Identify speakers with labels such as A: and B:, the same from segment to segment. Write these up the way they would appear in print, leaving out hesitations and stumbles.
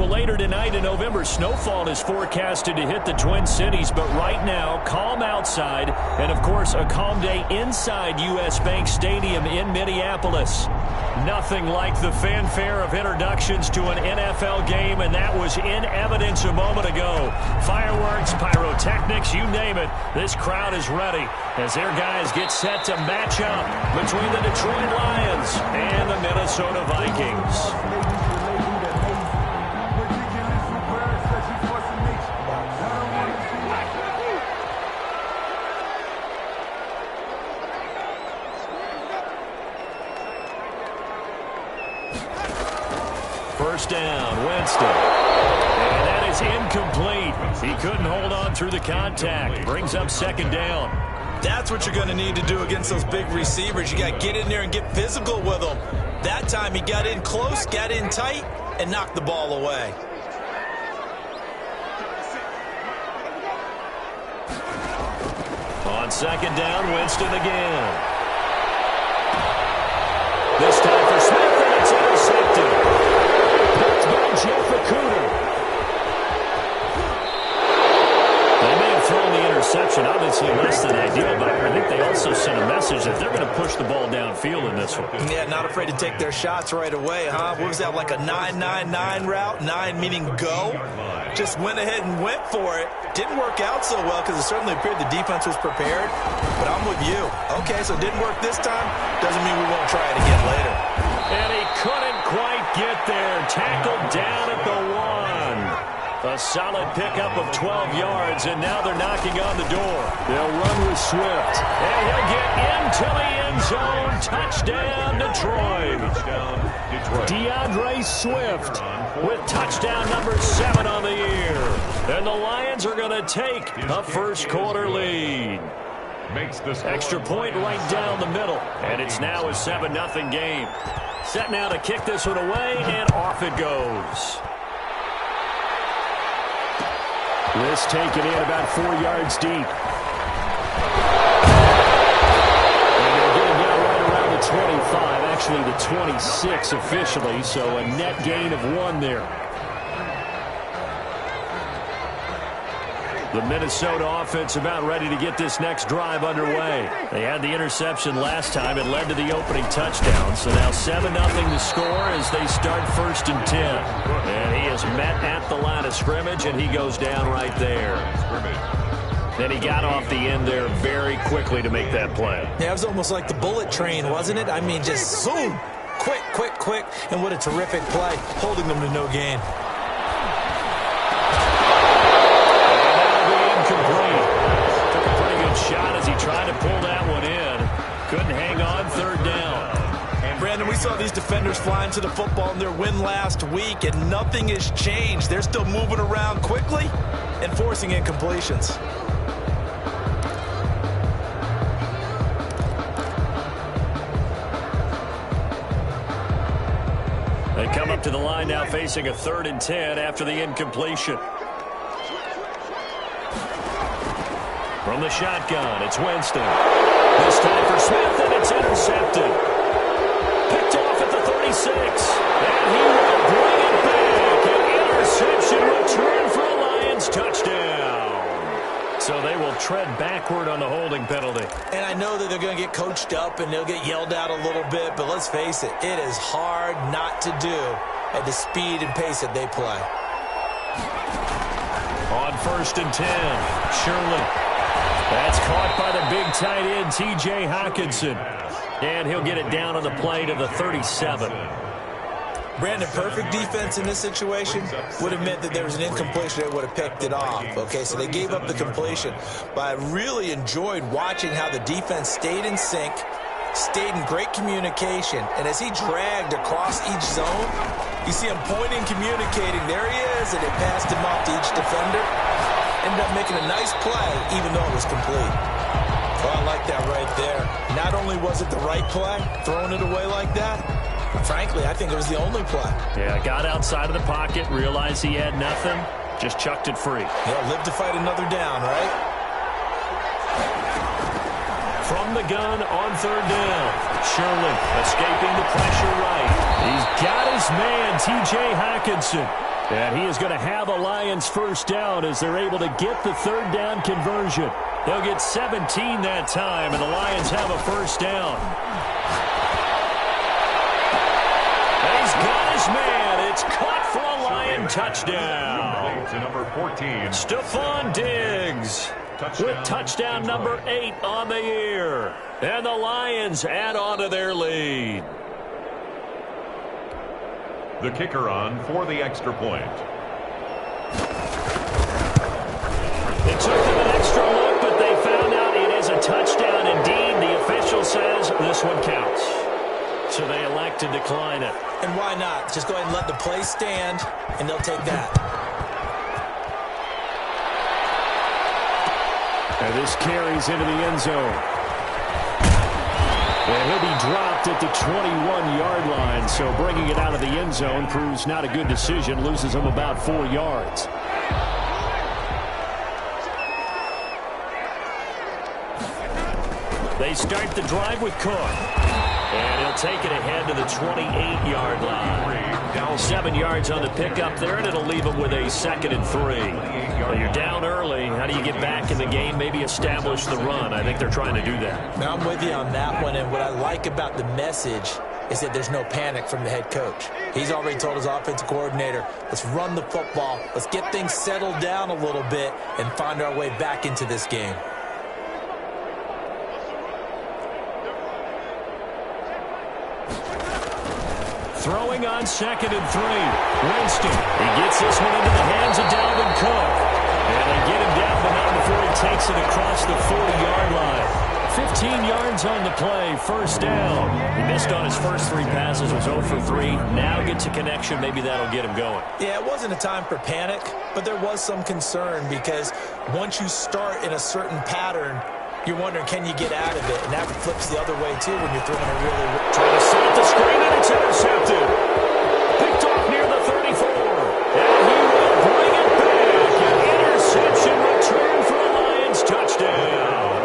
A: Well, later tonight in November, snowfall is forecasted to hit the Twin Cities, but right now, calm outside, and of course, a calm day inside U.S. Bank Stadium in Minneapolis. Nothing like the fanfare of introductions to an NFL game, and that was in evidence a moment ago. Fireworks, pyrotechnics, you name it. This crowd is ready as their guys get set to match up between the Detroit Lions and the Minnesota Vikings. First down, Winston. And that is incomplete. He couldn't hold on through the contact. Brings up second down.
B: That's what you're going to need to do against those big receivers. You got to get in there and get physical with them. That time he got in close, got in tight, and knocked the ball away.
A: On second down, Winston again. This time for Smith, and it's intercepted. They may have thrown the interception, obviously less than ideal, but I think they also sent a message that they're going to push the ball downfield in this one.
B: Yeah, not afraid to take their shots right away, huh? What was that, like a 9-9-9 route? 9 meaning go? Just went ahead and went for it. Didn't work out so well because it certainly appeared the defense was prepared, but I'm with you. Okay, so it didn't work this time. Doesn't mean we won't try it again later.
A: And he couldn't quite get there. Tackled down at the 1. A solid pickup of 12 yards, and now they're knocking on the door. They'll run with Swift. And he'll get into the end zone. Touchdown, Detroit. DeAndre Swift with touchdown number 7 on the year. And the Lions are going to take a first quarter lead. Extra point right down the middle. And it's now a 7-0 game. Set now to kick this one away, and off it goes. This taken in about 4 yards deep. And they'll get it down right around the 25, actually the 26 officially, so a net gain of 1 there. The Minnesota offense about ready to get this next drive underway. They had the interception last time. It led to the opening touchdown. So now 7-0 the score as they start 1st and 10. And he is met at the line of scrimmage, and he goes down right there. Then he got off the end there very quickly to make that play.
B: Yeah, it was almost like the bullet train, wasn't it? I mean, just zoom. Quick, quick, quick. And what a terrific play, holding them to no gain.
A: Took a pretty good shot as he tried to pull that one in. Couldn't hang on, 3rd down.
B: And Brandon, we saw these defenders flying to the football in their win last week, and nothing has changed. They're still moving around quickly and forcing incompletions.
A: They come up to the line now facing a 3rd and 10 after the incompletion. From the shotgun, it's Winston. This time for Smith, and it's intercepted. Picked off at the 36. And he will bring it back. An interception return for a Lions touchdown. So they will tread backward on the holding penalty.
B: And I know that they're going to get coached up and they'll get yelled at a little bit, but let's face it, it is hard not to do at the speed and pace that they play.
A: On 1st and 10, Shirley. That's caught by the big tight end, T.J. Hawkinson. And he'll get it down on the play to the 37.
B: Brandon, perfect defense in this situation would have meant that there was an incompletion. They would have picked it off. Okay, so they gave up the completion. But I really enjoyed watching how the defense stayed in sync, stayed in great communication. And as he dragged across each zone, you see him pointing, communicating. There he is, and it passed him off to each defender. Ended up making a nice play, even though it was complete. Well, I like that right there. Not only was it the right play, throwing it away like that, frankly, I think it was the only play.
A: Yeah, got outside of the pocket, realized he had nothing, just chucked it free.
B: Yeah, live to fight another down, right?
A: From the gun on 3rd down. Shirley escaping the pressure right. He's got his man, T.J. Hawkinson. And he is going to have a Lions first down as they're able to get the third down conversion. They'll get 17 that time, and the Lions have a first down. And he's got his man. It's caught for a Lion touchdown.
C: To number 14.
A: Stephon Diggs with touchdown number 8 on the year. And the Lions add on to their lead.
C: The kicker on for the extra point.
A: It took them an extra look, but they found out it is a touchdown indeed. The official says this one counts. So they elect to decline it.
B: And why not? Just go ahead and let the play stand, and they'll take that.
A: And this carries into the end zone. And he'll be dropped at the 21-yard line, so bringing it out of the end zone proves not a good decision, loses him about 4 yards. They start the drive with Cook. And he'll take it ahead to the 28-yard line. Down 7 yards on the pickup there, and it'll leave him with a 2nd and 3. Well, you're down early. How do you get back in the game? Maybe establish the run. I think they're trying to do that.
B: Now, I'm with you on that one, and what I like about the message is that there's no panic from the head coach. He's already told his offensive coordinator, let's run the football, let's get things settled down a little bit and find our way back into this game.
A: Throwing on 2nd and 3. Winston. He gets this one into the hands of Dalvin Cook. And they get him down, but not before he takes it across the 40-yard line. 15 yards on the play, first down. He missed on his first 3 passes, was 0 for 3. Now gets a connection. Maybe that'll get him going.
B: Yeah, it wasn't a time for panic, but there was some concern because once you start in a certain pattern, you're wondering, can you get out of it? And that flips the other way, too, when you're throwing it really well.
A: Trying to set the screen, and it's intercepted. Picked off near the 34. And he will bring it back. An interception return for a Lions touchdown.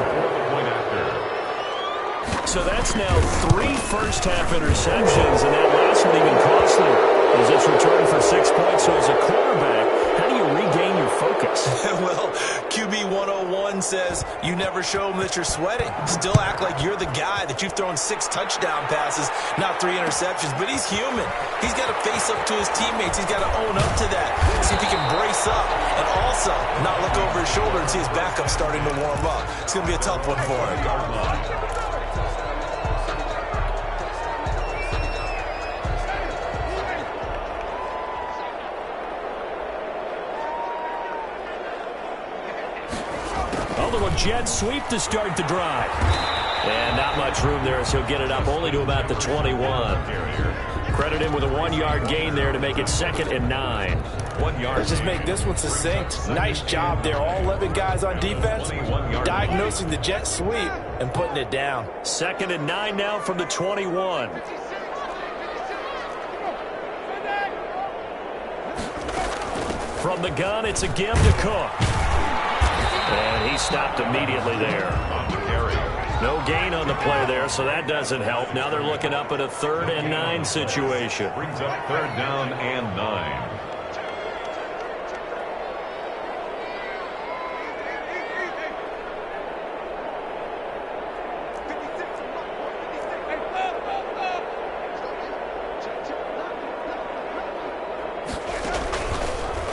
A: So that's now 3 first-half interceptions, and that last one even costly as it's returned for 6 points. So as a quarterback, how do you regain your focus?
B: Well, QB 101 says you never show them that you're sweating. Still act like you're the guy that you've thrown 6 touchdown passes, not 3 interceptions. But he's human. He's got to face up to his teammates. He's got to own up to that. See if he can brace up and also not look over his shoulder and see his backup starting to warm up. It's going to be a tough one for him.
A: Jet sweep to start the drive. And not much room there, so he'll get it up only to about the 21. Credit him with a 1-yard gain there to make it 2nd and 9.
B: 1 yard. Let's just make this one succinct. Nice job there. All 11 guys on defense diagnosing the jet sweep and putting it down.
A: 2nd and 9 now from the 21. From the gun, it's a give to Cook. And he stopped immediately there. No gain on the play there, so that doesn't help. Now they're looking up at a 3rd and 9 situation.
C: Brings up 3rd down and 9.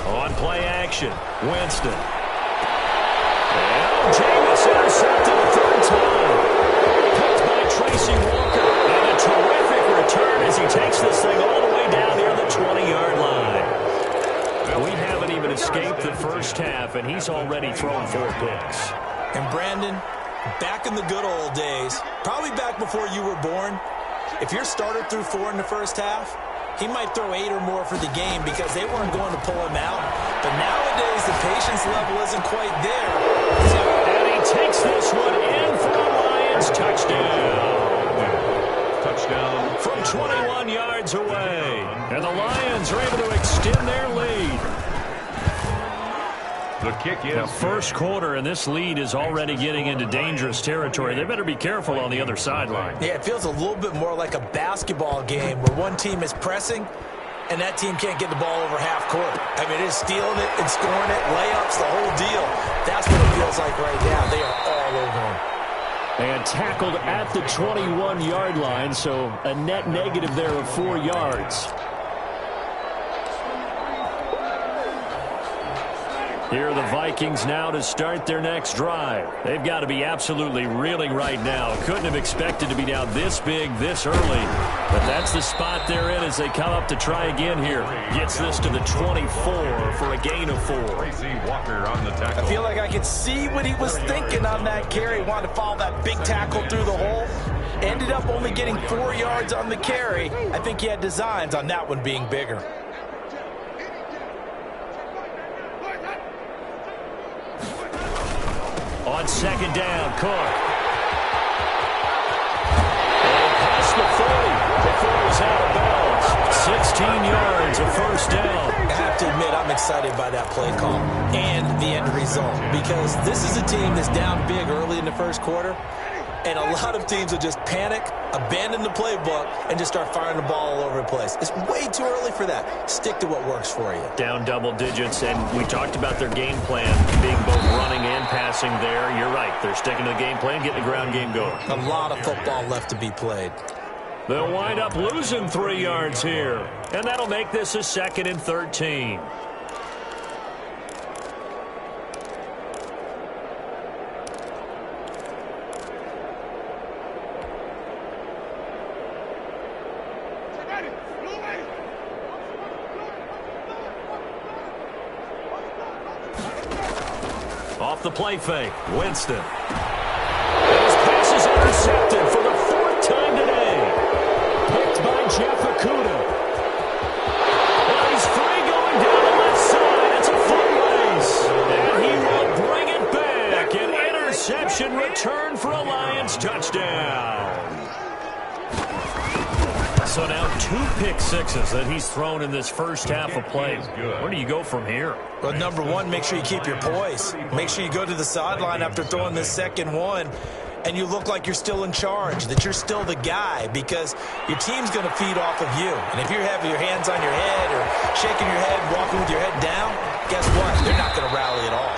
A: On play action, Winston. Jameis intercepted a 3rd time. Picked by Tracy Walker. And a terrific return as he takes this thing all the way down near the 20-yard line. We haven't even escaped the first half, and he's already thrown 4 picks.
B: And Brandon, back in the good old days, probably back before you were born, if your starter threw 4 in the first half, he might throw 8 or more for the game because they weren't going to pull him out. But nowadays, the patience level isn't quite there.
A: And he takes this one in for a Lions touchdown.
C: Touchdown.
A: From 21 yards away. And the Lions are able to extend their lead.
C: The kick is
A: the first quarter, and this lead is already getting into dangerous territory. They better be careful on the other sideline.
B: Yeah, it feels a little bit more like a basketball game where one team is pressing and that team can't get the ball over half court. I mean, it's stealing it and scoring it, layups, the whole deal. That's what it feels like right now. They are all over them.
A: And tackled at the 21-yard line, so a net negative there of 4 yards. Here are the Vikings now to start their next drive. They've got to be absolutely reeling right now. Couldn't have expected to be down this big, this early. But that's the spot they're in as they come up to try again here. Gets this to the 24 for a gain of 4.
C: Walker on the tackle.
B: I feel like I could see what he was thinking on that carry. Wanted to follow that big tackle through the hole. Ended up only getting 4 yards on the carry. I think he had designs on that one being bigger.
A: On second down, Cook. And past the 40 before it was out of bounds. 16 yards, a first down.
B: I have to admit, I'm excited by that play call and the end result, because this is a team that's down big early in the first quarter, and a lot of teams will just panic, abandon the playbook, and just start firing the ball all over the place. It's way too early for that. Stick to what works for you.
A: Down double digits, and we talked about their game plan being both running and passing there. You're right. They're sticking to the game plan, getting the ground game going.
B: A lot of football left to be played.
A: They'll wind up losing 3 yards here, and that'll make this a 2nd and 13. Off the play fake, Winston. His pass is intercepted for the 4th time today. Picked by Jeff Okudah. Well, he's free going down the left side. It's a foot race. And he will bring it back. An interception return for a Lions touchdown. So now 2 pick sixes that he's thrown in this first half of play. Where do you go from here?
B: Well, number one, make sure you keep your poise. Make sure you go to the sideline after throwing this second one, and you look like you're still in charge, that you're still the guy, because your team's going to feed off of you. And if you have your hands on your head or shaking your head, walking with your head down, guess what? They're not going to rally at all.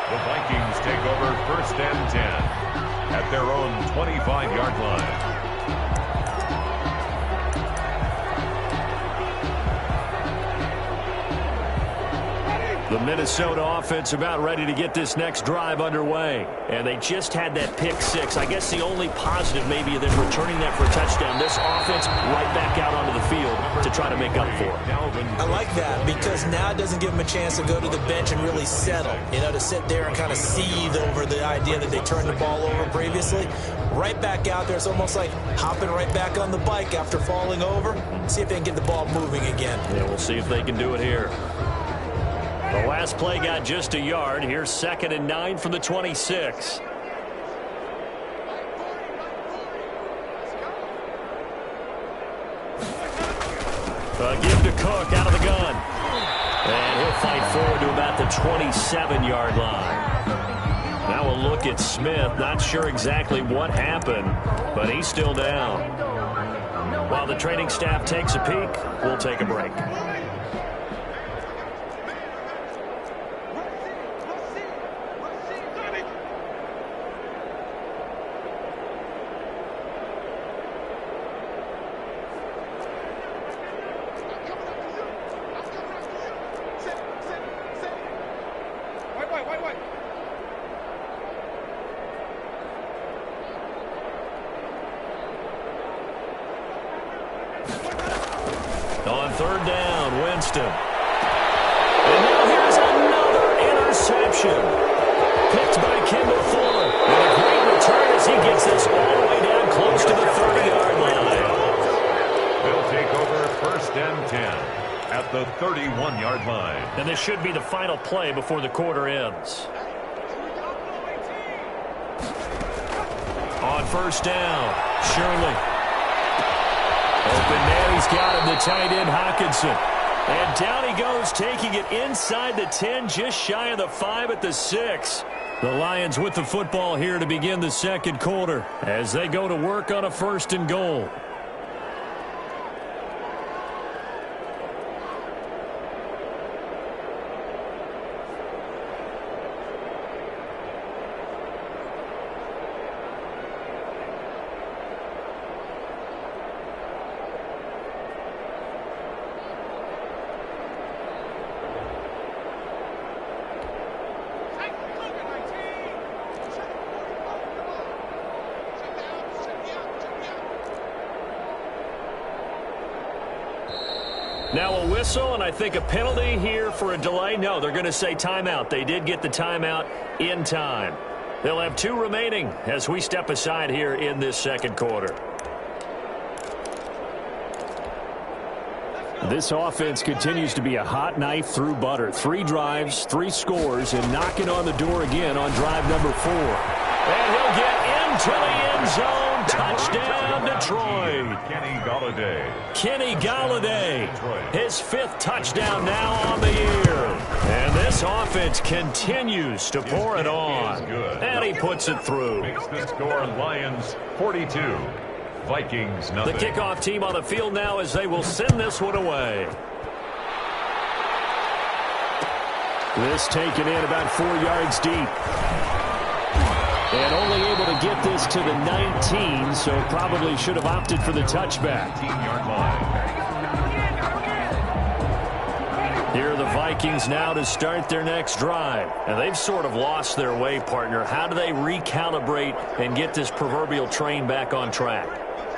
C: The Vikings take over 1st and 10 at their own 25-yard line.
A: The Minnesota offense about ready to get this next drive underway. And they just had that pick six. I guess the only positive maybe of them returning that for a touchdown. This offense right back out onto the field to try to make up for it.
B: I like that, because now it doesn't give them a chance to go to the bench and really settle. You know, to sit there and kind of seethe over the idea that they turned the ball over previously. Right back out there. It's almost like hopping right back on the bike after falling over. See if they can get the ball moving again.
A: Yeah, we'll see if they can do it here. The last play got just a yard. Here's 2nd and 9 from the 26. Give to Cook out of the gun. And he'll fight forward to about the 27-yard line. Now we'll look at Smith. Not sure exactly what happened, but he's still down. While the training staff takes a peek, we'll take a break. On 3rd down, Winston. And now here's another interception. Picked by Kendall Fuller. And a great return as he gets this all the way down close to the 30-yard line.
C: They'll take over 1st and 10 at the 31-yard line.
A: And this should be the final play before the quarter ends. On 1st down, Shirley. Open man, he's got him, the tight end, Hawkinson. And down he goes, taking it inside the 10, just shy of the 5 at the 6. The Lions with the football here to begin the second quarter as they go to work on a 1st and goal. Now a whistle, and I think a penalty here for a delay. No, they're going to say timeout. They did get the timeout in time. They'll have 2 remaining as we step aside here in this second quarter. This offense continues to be a hot knife through butter. 3 drives, 3 scores, and knocking on the door again on drive number 4. And he'll get into the end zone. Touchdown, Detroit. Kenny Golladay, his 5th touchdown now on the year. And this offense continues to pour it on. And he puts it through.
C: Makes the score Lions 42. Vikings nothing.
A: The kickoff team on the field now as they will send this one away. This taken in about 4 yards deep. And only able to get this to the 19, so probably should have opted for the touchback.
C: 19-yard line.
A: Here are the Vikings now to start their next drive. And they've sort of lost their way, partner. How do they recalibrate and get this proverbial train back on track?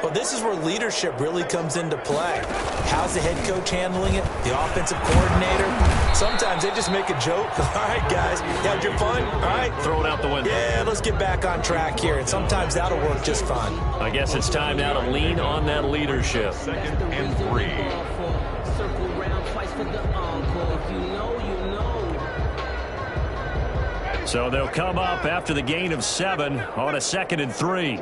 B: Well, this is where leadership really comes into play. How's the head coach handling it? The offensive coordinator? Sometimes they just make a joke. All right, guys, you had your fun? All right.
A: Throw it out the window.
B: Yeah, let's get back on track here. And sometimes that'll work just fine.
A: I guess it's time now to lean on that leadership.
C: 2nd and 3.
A: So they'll come up after the gain of 7 on a 2nd and 3.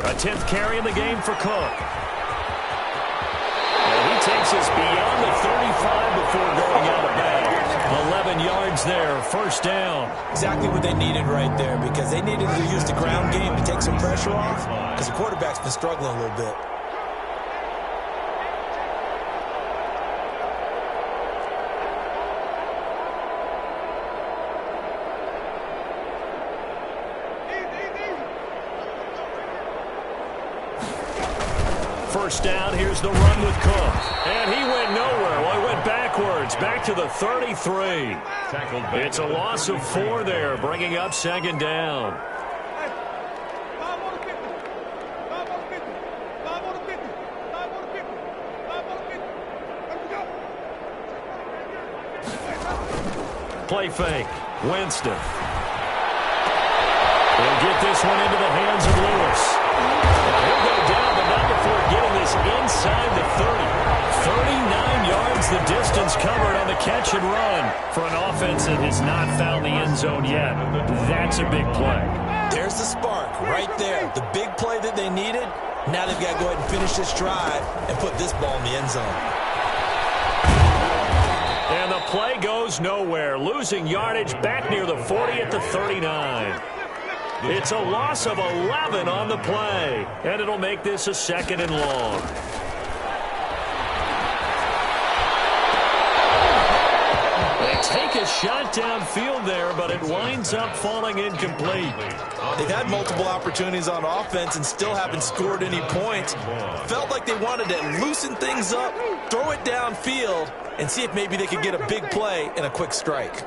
A: A 10th carry in the game for Cook. And he takes us beyond the 35 before going out of bounds. 11 yards there, first down.
B: Exactly what they needed right there, because they needed to use the ground game to take some pressure off, because the quarterback's been struggling a little bit.
A: First down, here's the run with Cook. And he went nowhere. Well, he went backwards, back to the 33. It's a loss of 4 there, bringing up 2nd down. Play fake. Winston. He'll get this one into the hands of Lewis. He'll go down, but not before getting this inside the 30. 39 yards the distance covered on the catch and run for an offense that has not found the end zone yet. That's a big play.
B: There's the spark right there. The big play that they needed. Now they've got to go ahead and finish this drive and put this ball in the end zone.
A: And the play goes nowhere. Losing yardage back near the 40 at the 39. It's a loss of 11 on the play, and it'll make this a 2nd and long. They take a shot downfield there, but it winds up falling incomplete.
B: They've had multiple opportunities on offense and still haven't scored any points. Felt like they wanted to loosen things up, throw it downfield, and see if maybe they could get a big play and a quick strike.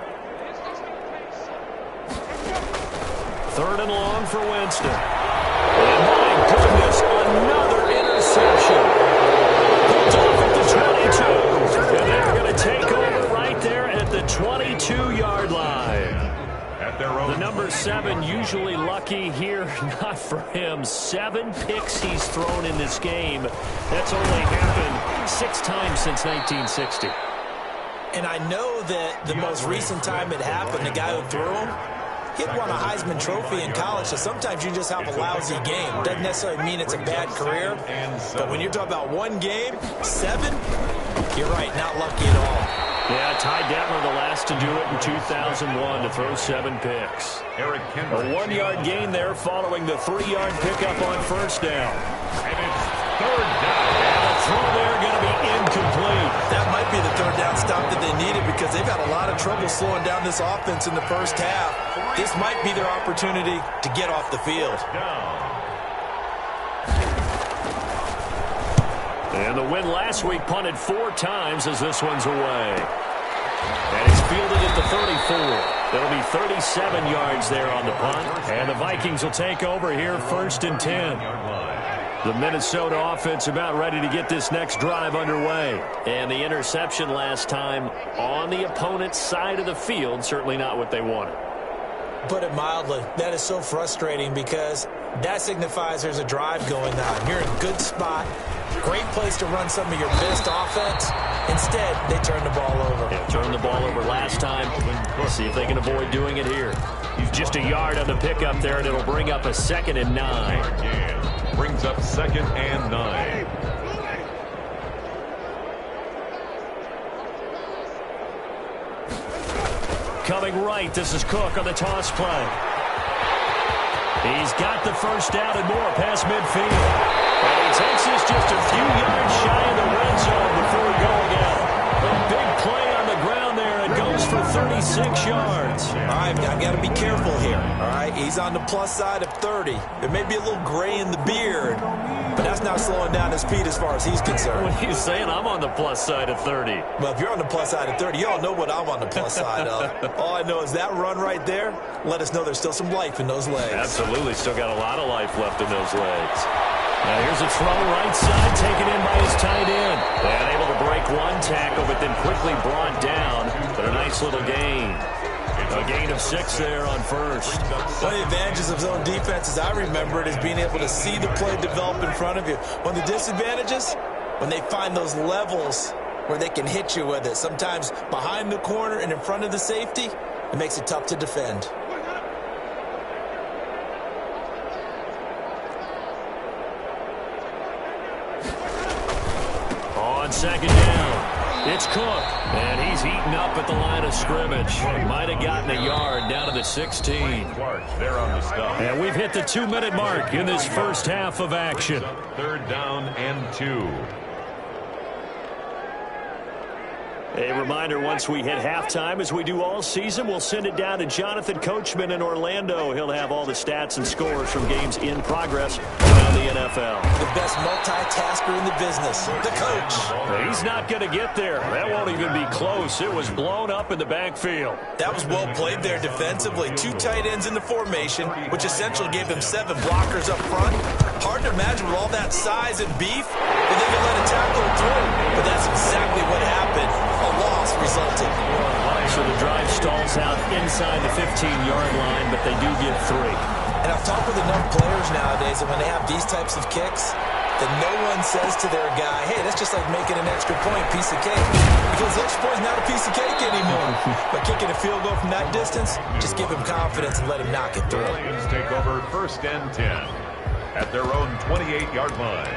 A: 3rd and long for Winston. And my goodness, another interception. Picked off at the 22. And they're going to take over right there at the 22-yard line. The number 7 usually lucky here. Not for him. 7 picks he's thrown in this game. That's only happened 6 times since 1960.
B: And I know that the most recent time it happened, the guy who threw him, he had won a Heisman Trophy in college, so sometimes you just have a lousy game. Doesn't necessarily mean it's a bad career, but when you're talking about one game, 7, you're right, not lucky at all.
A: Yeah, Ty Detmer the last to do it in 2001 to throw 7 picks.
C: Eric
A: A 1-yard gain there following the 3-yard pickup on first down.
C: And it's 3rd down.
A: And the throw there going to be incomplete.
B: That might be the 3rd down stop that they needed, because they've had a lot of trouble slowing down this offense in the first half. This might be their opportunity to get off the field.
A: And the win last week punted 4 times as this one's away. And it's fielded at the 34. That'll be 37 yards there on the punt. And the Vikings will take over here 1st and 10. The Minnesota offense about ready to get this next drive underway. And the interception last time on the opponent's side of the field, certainly not what they wanted.
B: Put it mildly, that is so frustrating because that signifies there's a drive going on. You're in a good spot, great place to run some of your best offense. Instead, they turn the ball over.
A: Yeah, turned the ball over last time. Let's see if they can avoid doing it here. He's just a yard on the pickup there, and it'll bring up a 2nd and 9.
C: Brings up 2nd and 9.
A: Coming right, this is Cook on the toss play. He's got the first down and more past midfield. And he takes this just a few yards shy of the red zone before going out. A big play on the ground there. It goes for 36 yards.
B: All right, I've got to be careful here. All right, he's on the plus side of 30. There may be a little gray in the beard, but that's not slowing down his speed as far as he's concerned.
A: What are you saying? I'm on the plus side of 30.
B: Well, if you're on the plus side of 30, you all know what I'm on the plus side of. All I know is that run right there let us know there's still some life in those legs.
A: Absolutely. Still got a lot of life left in those legs. Now here's a throw right side, taken in by his tight end. And able to break one tackle, but then quickly brought down. But a nice little gain. A gain of 6 there on first.
B: One of the advantages of zone defense, as I remember it, is being able to see the play develop in front of you. One of the disadvantages, when they find those levels where they can hit you with it, sometimes behind the corner and in front of the safety, it makes it tough to defend.
A: On 2nd down, it's Cook, and he's eaten up at the line of scrimmage. Might have gotten a yard down to the 16.
C: Clark there on the stop.
A: And we've hit the 2-minute mark in this first half of action.
C: 3rd down and 2.
A: A reminder, once we hit halftime, as we do all season, we'll send it down to Jonathan Coachman in Orlando. He'll have all the stats and scores from games in progress around the NFL.
B: The best multitasker in the business, the coach.
A: He's not going to get there. That won't even be close. It was blown up in the backfield.
B: That was well played there defensively. 2 tight ends in the formation, which essentially gave him 7 blockers up front. Hard to imagine with all that size and beef that they could let a tackle through. But that's exactly what happened. A loss resulted.
A: So the drive stalls out inside the 15-yard line, but they do get 3.
B: And I've talked with enough players nowadays that when they have these types of kicks, that no one says to their guy, hey, that's just like making an extra point, piece of cake. Because the extra point is not a piece of cake anymore. But kicking a field goal from that distance, just give him confidence and let him knock it through.
C: The Lions take over 1st and 10 at their own 28-yard line.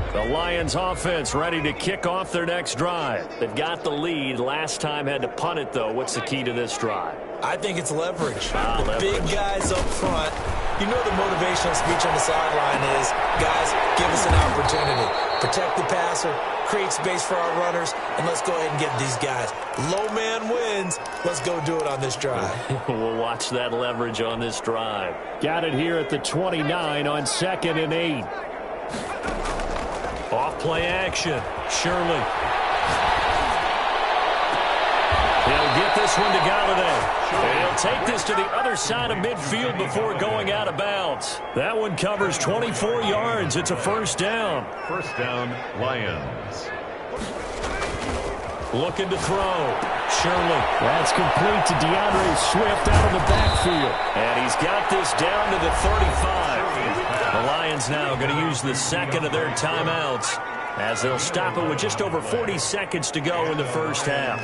A: The Lions offense ready to kick off their next drive. They've got the lead. Last time had to punt it, though. What's the key to this drive?
B: I think it's leverage. The
A: Leverage.
B: big guys up front. You know the motivational speech on the sideline is, guys, give us an opportunity. Protect the passer, create space for our runners, and let's go ahead and get these guys. Low man wins. Let's go do it on this drive.
A: We'll watch that leverage on this drive. Got it here at the 29 on 2nd and 8. Off play action. Shirley. He'll get this one to Galladay. He'll take this to the other side of midfield before going out of bounds. That one covers 24 yards. It's a 1st down.
C: 1st down, Lions.
A: Looking to throw. Shirley. That's complete to DeAndre Swift out of the backfield. And he's got this down to the 35. The Lions now going to use the 2nd of their timeouts as they'll stop it with just over 40 seconds to go in the first half.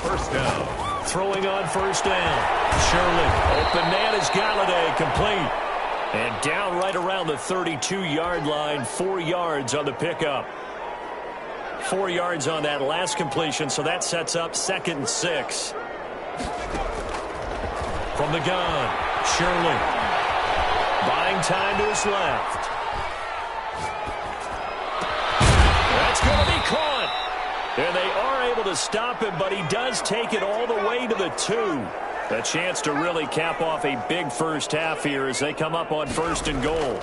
C: 1st down.
A: Throwing on 1st down. Shirley. Open man is Galladay. Complete. And down right around the 32-yard line. 4 yards on the pickup. 4 yards on that last completion, so that sets up 2nd and 6. From the gun, Shirley. Buying time to his left. That's going to be caught. And they are able to stop him, but he does take it all the way to the 2. A chance to really cap off a big first half here as they come up on 1st and goal.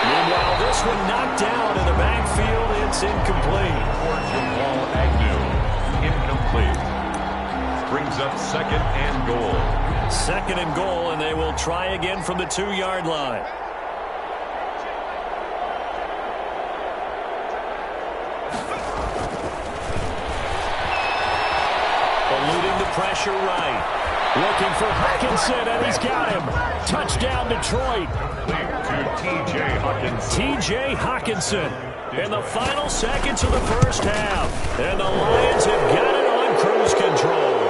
A: Meanwhile, this one knocked down in the backfield. It's incomplete.
C: For Jamal Agnew, incomplete. brings up 2nd and goal.
A: 2nd and goal, and they will try again from the 2-yard line. Eluding the pressure right. Looking for Hockenson, and he's got him. Touchdown, Detroit.
C: To T.J. Hockenson.
A: T.J. Hockenson in the final seconds of the first half. And the Lions have got it on cruise control.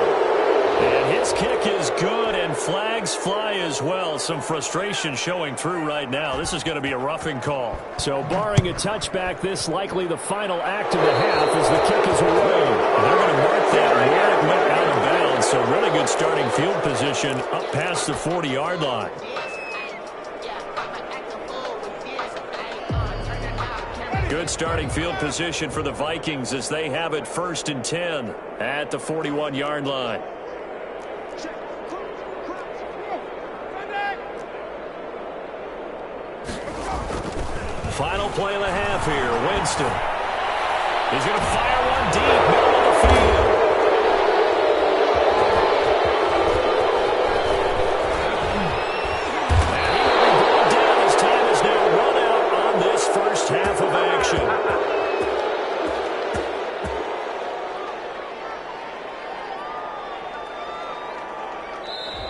A: And his kick is good, and flags fly as well. Some frustration showing through right now. This is going to be a roughing call. So barring a touchback, this likely the final act of the half as the kick is away. And they're going to mark that where it went out of bounds. So really good starting field position up past the 40-yard line. Good starting field position for the Vikings as they have it 1st and 10 at the 41-yard line. Final play of the half here. Winston. He's going to fire one deep, middle of the field. And he will be brought down as time is now run out on this first half of action.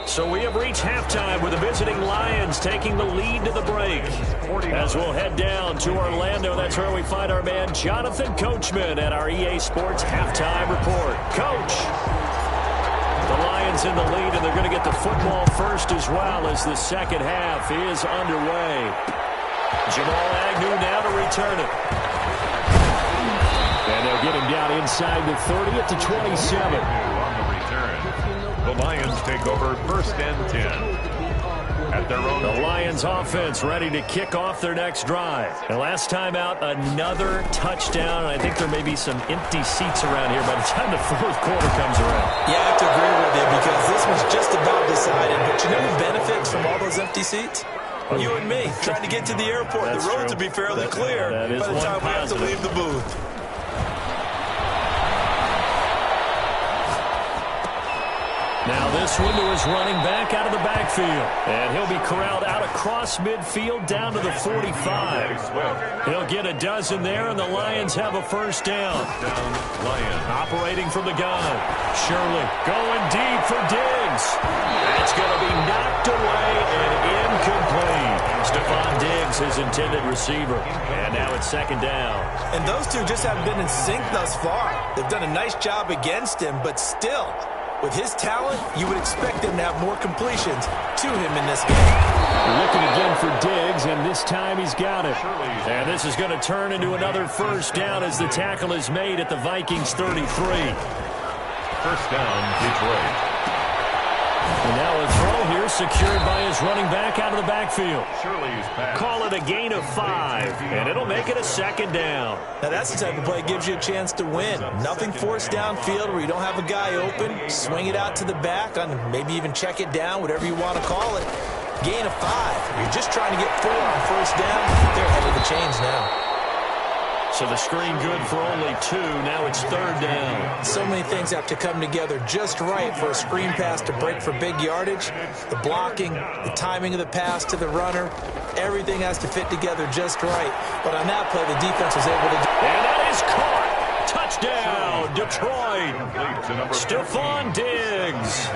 A: So we have reached halftime with the visiting Lions taking the lead to the break. As we'll head down to Orlando, that's where we find our man Jonathan Coachman at our EA Sports Halftime Report. Coach, the Lions in the lead, and they're going to get the football first as well as the second half is underway. Jamal Agnew now to return it. And they'll get him down inside the 30 at the 27.
C: On the return. The Lions take over 1st and 10 at their own.
A: The Lions offense ready to kick off their next drive. And last time out, another touchdown. And I think there may be some empty seats around here by the time the 4th quarter comes around.
B: Yeah, I have to agree with you because this one's just about decided. But you know who benefits from all those empty seats? You and me, trying to get to the airport.
A: That's
B: the roads
A: true.
B: will be fairly clear
A: by the
B: time we have to leave the booth.
A: Now this one to his running back out of the backfield. And he'll be corralled out across midfield down to the 45. He'll get a dozen there, and the Lions have a first down. Operating from the gun. Shirley going deep for Diggs. That's going to be knocked away and incomplete. Stephon Diggs, his intended receiver. And now it's 2nd down.
B: And those two just haven't been in sync thus far. They've done a nice job against him, but still, with his talent, you would expect him to have more completions to him in this game.
A: Looking again for Diggs, and this time he's got it. And this is going to turn into another first down as the tackle is made at the Vikings 33.
C: First down, Detroit.
A: And now a throw here secured by his running back out of the backfield. Call it a gain of 5, and it'll make it a 2nd down.
B: Now that's the type of play that gives you a chance to win. Nothing forced downfield where you don't have a guy open. Swing it out to the back, on maybe even check it down, whatever you want to call it. Gain of 5. You're just trying to get 4 on first down. They're ahead of the chains now.
A: So the screen good for only 2. Now it's 3rd down.
B: So many things have to come together just right for a screen pass to break for big yardage. The blocking, the timing of the pass to the runner, everything has to fit together just right. But on that play, the defense was able to do.
A: And that is caught. Touchdown, Detroit. Stephon Diggs.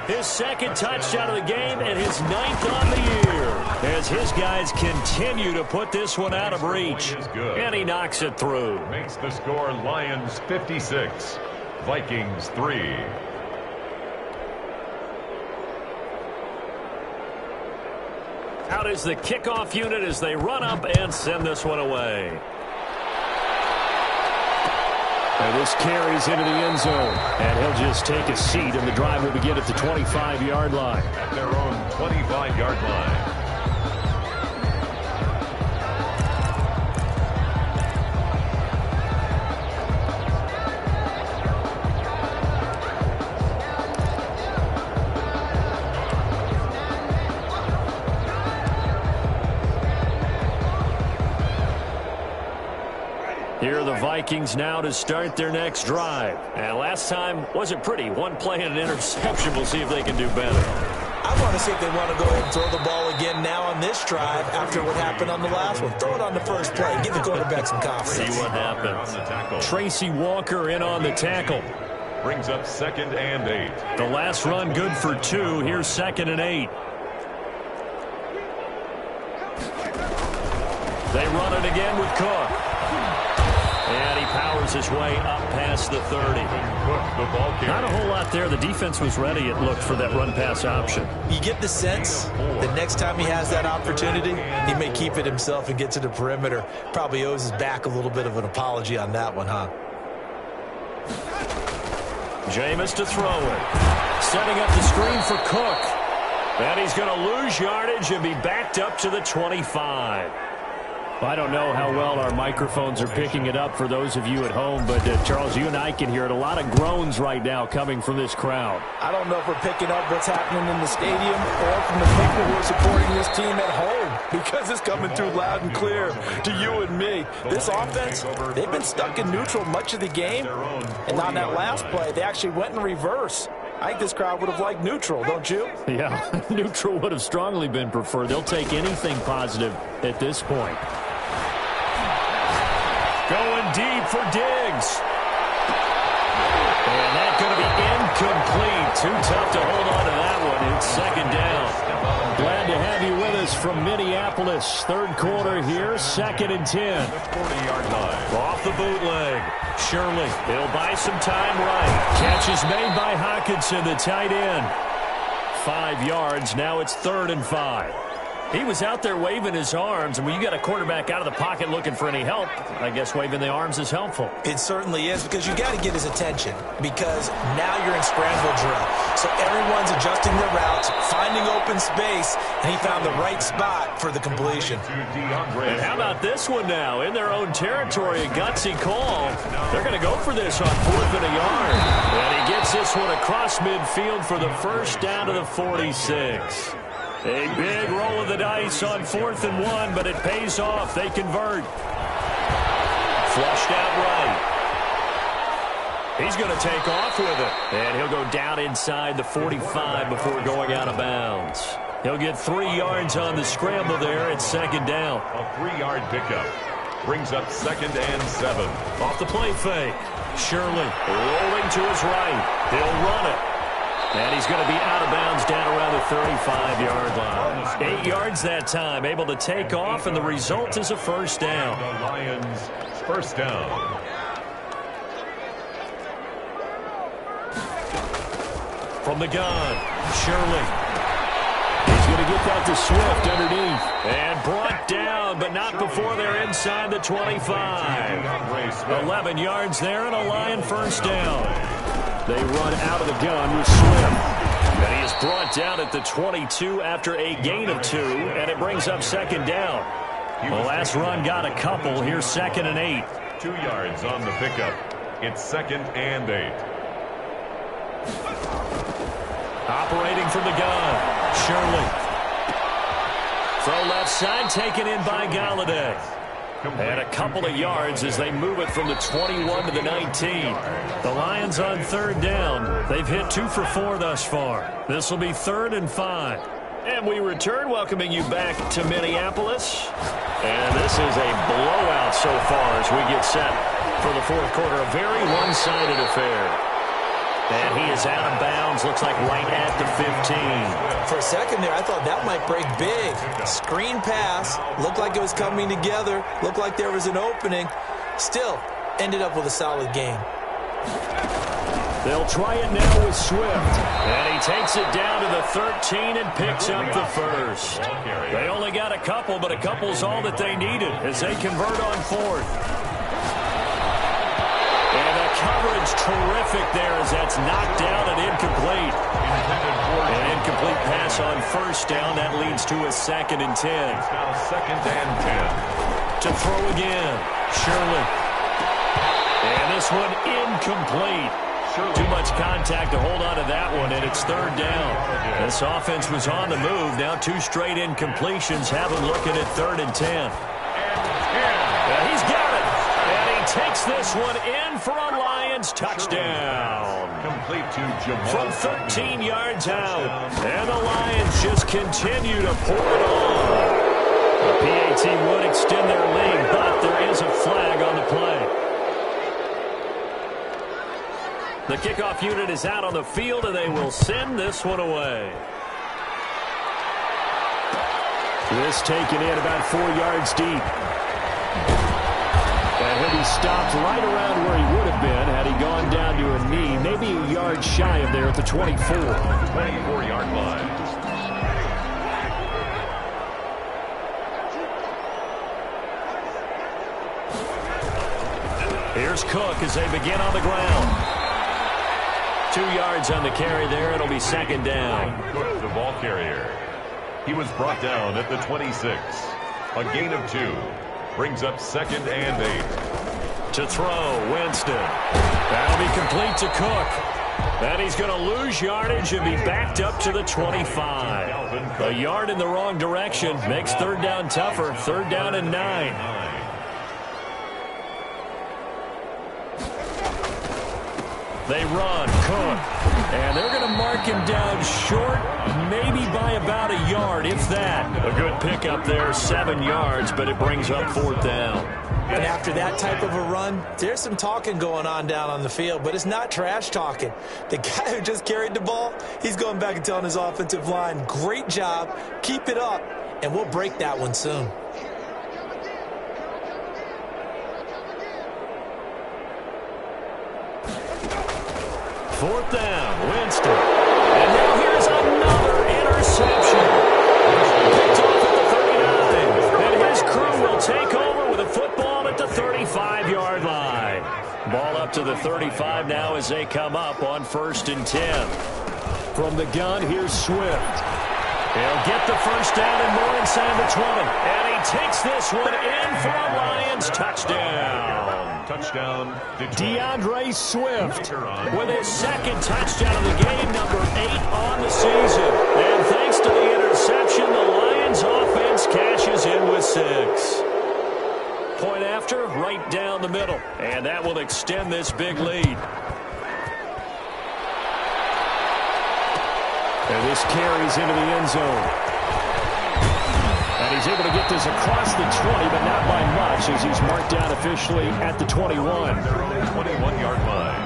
A: His 2nd touchdown of the game and his 9th on the year. As his guys continue to put this one out of reach. And he knocks it through.
C: Makes the score Lions 56, Vikings 3.
A: Out is the kickoff unit as they run up and send this one away. And this carries into the end zone. And he'll just take a seat, and the drive will begin at the 25-yard line.
C: At their own 25-yard line.
A: Here are the Vikings now to start their next drive. And last time wasn't pretty. One play and an interception. We'll see if they can do better.
B: I want to see if they want to go ahead and throw the ball again now on this drive after what happened on the last one. Throw it on the first play. Give the quarterback some confidence.
A: See what happens. Tracy Walker in on the tackle.
C: Brings up 2nd and 8.
A: The last run good for 2. Here's 2nd and 8. They run it again with Cook. And he powers his way up past the 30. Not a whole lot there. The defense was ready, it looked, for that run-pass option.
B: You get the sense that next time he has that opportunity, he may keep it himself and get to the perimeter. Probably owes his back a little bit of an apology on that one, huh?
A: Jameis to throw it. Setting up the screen for Cook. And he's going to lose yardage and be backed up to the 25. I don't know how well our microphones are picking it up for those of you at home, but Charles, you and I can hear it. A lot of groans right now coming from this crowd.
D: I don't know if we're picking up what's happening in the stadium or from the people who are supporting this team at home, because it's coming through loud and clear to you and me. This offense, they've been stuck in neutral much of the game, and on that last play, they actually went in reverse. I think this crowd would have liked neutral, don't you?
A: Yeah, neutral would have strongly been preferred. They'll take anything positive at this point. Going deep for Diggs. And that's going to be incomplete. Too tough to hold on to that one. It's 2nd down. Glad to have you with us from Minneapolis. 3rd quarter here, 2nd and 10.
C: 40-yard line.
A: Off the bootleg. Shirley, he'll buy some time right. Catch is made by Hockenson, the tight end. 5 yards. Now it's 3rd and 5. He was out there waving his arms, and when you got a quarterback out of the pocket looking for any help, I guess waving the arms is helpful.
B: It certainly is, because you got to get his attention, because now you're in scramble drill. So everyone's adjusting their routes, finding open space, and he found the right spot for the completion.
A: And how about this one now? In their own territory, a gutsy call. They're going to go for this on 4th and a yard. And he gets this one across midfield for the first down to the 46. A big roll of the dice on 4th and 1, but it pays off. They convert. Flushed out right. He's going to take off with it. And he'll go down inside the 45 before going out of bounds. He'll get 3 yards on the scramble there at 2nd down.
C: A 3-yard pickup. Brings up 2nd and 7.
A: Off the play fake. Shirley rolling to his right. He'll run it. And he's going to be out of bounds down around the 35-yard line. 8 yards that time, able to take off, and the result is a first down.
C: The Lions' first down.
A: From the gun, Shirley. He's going to get that to Swift underneath. And brought down, but not before they're inside the 25. 11 yards there, and a Lion first down. They run out of the gun with Swift. And he is brought down at the 22 after a gain of 2, and it brings up 2nd down. The last run got a couple. Here's 2nd and 8.
C: 2 yards on the pickup. It's 2nd and 8.
A: Operating from the gun, Shirley. Throw left side, taken in by Galladay. And a couple of yards as they move it from the 21 to the 19. The Lions on 3rd down. They've hit 2 for 4 thus far. This will be 3rd and 5. And we return, welcoming you back to Minneapolis. And this is a blowout so far as we get set for the 4th quarter. A very one-sided affair. And he is out of bounds, looks like right at the 15.
B: For a second there, I thought that might break big. Screen pass, looked like it was coming together, looked like there was an opening. Still, ended up with a solid game.
A: They'll try it now with Swift. And he takes it down to the 13 and picks up the first. They only got a couple, but a couple's all that they needed as they convert on 4th. And the coverage terrific there as that's knocked down and incomplete. An incomplete pass on first down. That leads to a 2nd and 10.
C: Now 2nd and 10.
A: To throw again. Shirley. And this one incomplete. Too much contact to hold on to that one, and it's 3rd down. This offense was on the move. Now 2 straight incompletions have them looking at 3rd and 10. And he's got it. And he takes this one in for a Lions touchdown.
C: Complete to jmar
A: From 13 yards out. And the Lions just continue to pour it on. The PAT would extend their lead, but there is a flag on the play. The kickoff unit is out on the field, and they will send this one away. This taken in about 4 yards deep. And he'll be stopped right around where he would have been had he gone down to a knee, maybe a yard shy of there at the 24.
C: 24-yard line.
A: Here's Cook as they begin on the ground. 2 yards on the carry there. It'll be second down.
C: Cook, the ball carrier. He was brought down at the 26. A gain of 2. Brings up 2nd and 8.
A: To throw, Winston. That'll be complete to Cook. And he's going to lose yardage and be backed up to the 25. A yard in the wrong direction makes third down tougher. 3rd down and 9. They run, Cook, and they're going to mark him down short, maybe by about a yard, if that. A good pickup there, 7 yards, but it brings up 4th down.
B: And after that type of a run, there's some talking going on down on the field, but it's not trash talking. The guy who just carried the ball, he's going back and telling his offensive line, great job, keep it up, and we'll break that one soon.
A: Fourth down, Winston. And now here's another interception. Picked off at the 39. And his crew will take over with a football at the 35-yard line. Ball up to the 35 now as they come up on 1st and 10. From the gun, here's Swift. He'll get the first down and more inside the 20. And he takes this one in for a Lions touchdown.
C: Touchdown, Detroit.
A: DeAndre Swift with his 2nd touchdown of the game, number 8 on the season. And thanks to the interception, the Lions offense cashes in with 6. Point after, right down the middle. And that will extend this big lead. And this carries into the end zone. And he's able to get this across the 20, but not by much, as he's marked down officially at the 21.
C: Their own 21-yard line.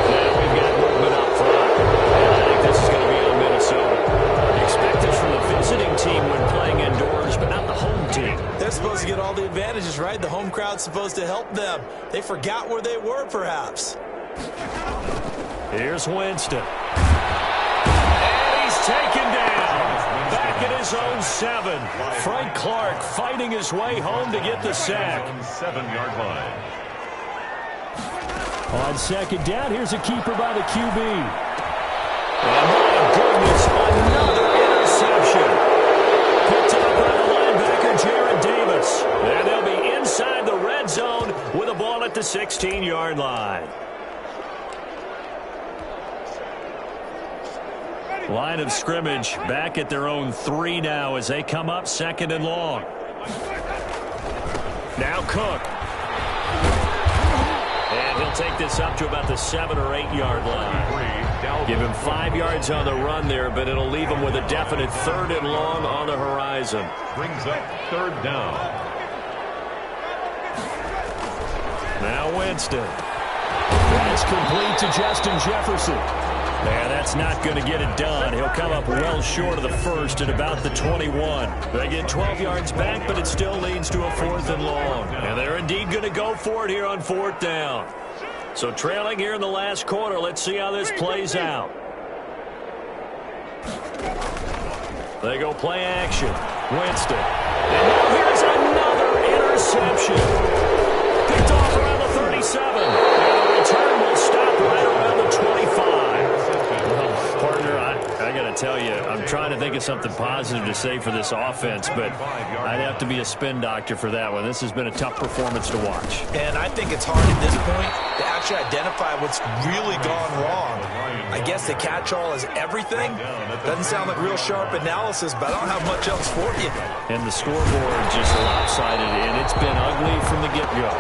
A: Now we've got movement up front. And I think this is going to be on Minnesota. Expect this from the visiting team when playing indoors, but not the home team.
B: They're supposed to get all the advantages, right? The home crowd's supposed to help them. They forgot where they were, perhaps.
A: Here's Winston. And he's taken down. Back at his own 7. Frank Clark fighting his way home to get the sack.
C: 7-yard line.
A: On 2nd down, here's a keeper by the QB. And my goodness, another interception. Picked up by the linebacker, Jared Davis. And they'll be inside the red zone with a ball at the 16-yard line. Line of scrimmage back at their own 3 now as they come up 2nd and long. Now Cook. And he'll take this up to about the 7 or 8 yard line. Give him 5 yards on the run there, but it'll leave him with a definite 3rd and long on the horizon.
C: Brings up 3rd down.
A: Now Winston. That's complete to Justin Jefferson. And that's not going to get it done. He'll come up well short of the 1st at about the 21. They get 12 yards back, but it still leads to a 4th and long. And they're indeed going to go for it here on 4th down. So trailing here in the last quarter, let's see how this plays out. They go play action. Winston. And now here's another interception. Picked off around the 37. And the return will stop right around the 25. Well, partner, I got to tell you, I'm trying to think of something positive to say for this offense, but I'd have to be a spin doctor for that one. This has been a tough performance to watch.
B: And I think it's hard at this point to actually identify what's really gone wrong. I guess the catch-all is everything. Doesn't sound like real sharp analysis, but I don't have much else for you.
A: And the scoreboard just lopsided, and it's been ugly from the get-go.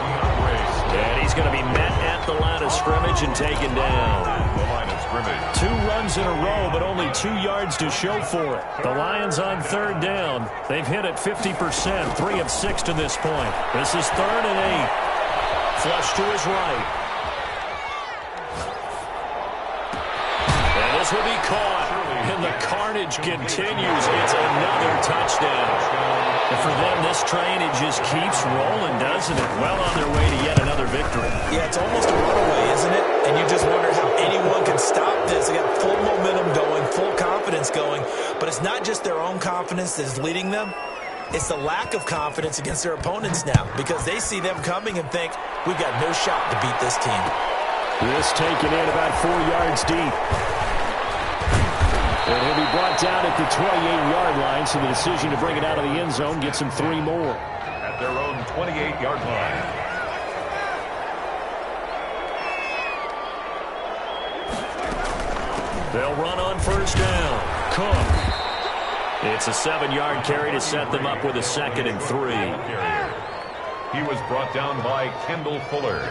A: And he's going to be met at the line of scrimmage and taken down. 2 runs in a row, but only 2 yards to show for it. The Lions on 3rd down. They've hit it 50%, 3 of 6 to this point. This is 3rd and 8. Flush to his right. And this will be caught. And the carnage continues. It's another touchdown. And for them, this train, it just keeps rolling, doesn't it? Well on their way to yet another victory.
B: Yeah, it's almost a runaway, isn't it? And you just wonder how anyone can stop this. They got full momentum going, full confidence going. But it's not just their own confidence that's leading them. It's the lack of confidence against their opponents now, because they see them coming and think, we've got no shot to beat this team.
A: This taken in about 4 yards deep. And he'll be brought down at the 28-yard line, so the decision to bring it out of the end zone gets him 3 more.
C: At their own 28-yard line.
A: They'll run on 1st down. Cook. It's a 7-yard carry to set them up with a 2nd and 3.
C: He was brought down by Kendall Fuller.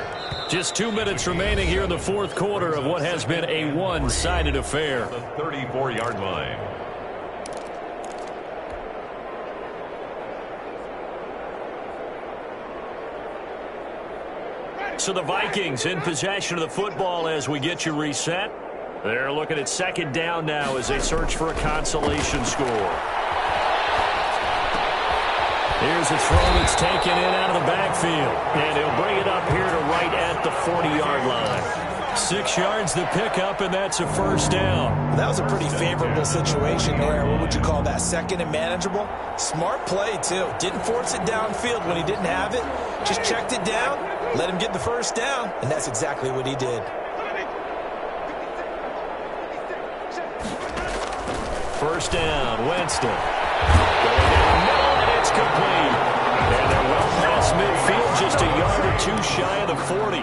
A: Just 2 minutes remaining here in the 4th quarter of what has been a one-sided affair.
C: The 34-yard line.
A: So the Vikings in possession of the football as we get you reset. They're looking at 2nd down now as they search for a consolation score. Here's a throw that's taken in out of the backfield. And he'll bring it up here to right at the 40-yard line. 6 yards the pickup, and that's a 1st down.
B: That was a pretty favorable situation there. What would you call that? 2nd and manageable? Smart play, too. Didn't force it downfield when he didn't have it. Just checked it down, let him get the 1st down, and that's exactly what he did.
A: 1st down, Winston. Going down the middle, and it's complete. And they're well past midfield, just a yard or 2 shy of the 40.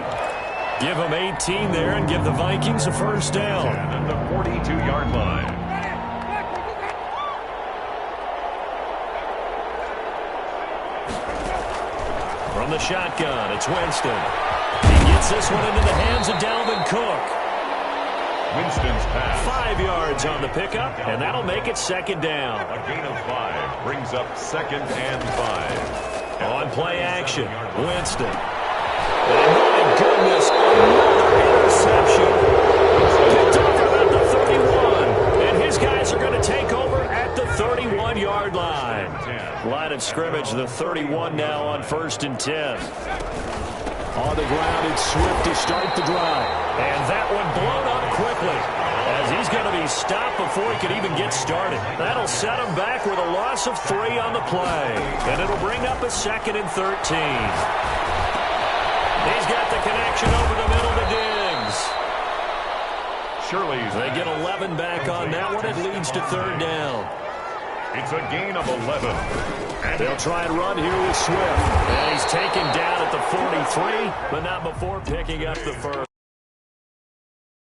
A: Give them 18 there and give the Vikings a 1st down.
C: At the 42-yard line.
A: From the shotgun, it's Winston. He gets this one into the hands of Dalvin Cook.
C: Winston's pass.
A: 5 yards on the pickup, and that'll make it 2nd down.
C: A gain of 5 brings up 2nd and 5.
A: On play action, Winston. And my goodness, another interception. Picked off about the 31, and his guys are going to take over at the 31-yard line. Line of scrimmage, the 31 now on 1st and 10. On the ground, it's Swift to start the drive. And that one blown up quickly as he's going to be stopped before he could even get started. That'll set him back with a loss of 3 on the play. And it'll bring up a 2nd and 13. He's got the connection over the middle to Diggs.
C: Shirley.
A: They get 11 back on that one. It leads to 3rd down.
C: It's a gain of 11.
A: They'll try and run here with Swift. And he's taken down at the 43, but not before picking up the 1st.